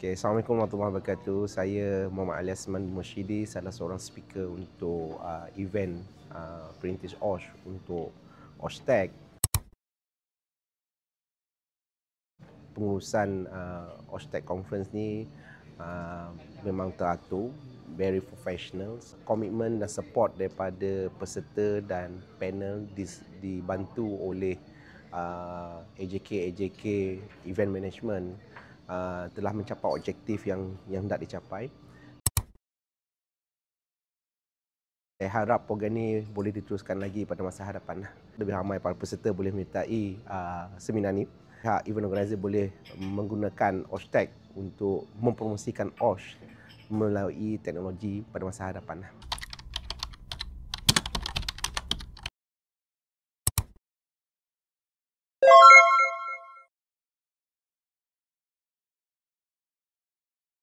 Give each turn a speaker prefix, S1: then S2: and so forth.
S1: Okay, Assalamualaikum warahmatullahi wabarakatuh. Saya Muhammad Ali Asman Mursyidi, salah seorang speaker untuk event Perintis OSH untuk OSHTEC. Pengurusan OSHTEC Conference ni memang teratur, very professional. Komitmen dan support daripada peserta dan panel dibantu oleh AJK Event Management telah mencapai objektif yang hendak dicapai. Saya harap program ini boleh diteruskan lagi pada masa hadapan. Lebih ramai para peserta boleh menyertai seminar ini. Pihak event organizer boleh menggunakan OSHTEC untuk mempromosikan OSH melalui teknologi pada masa hadapan.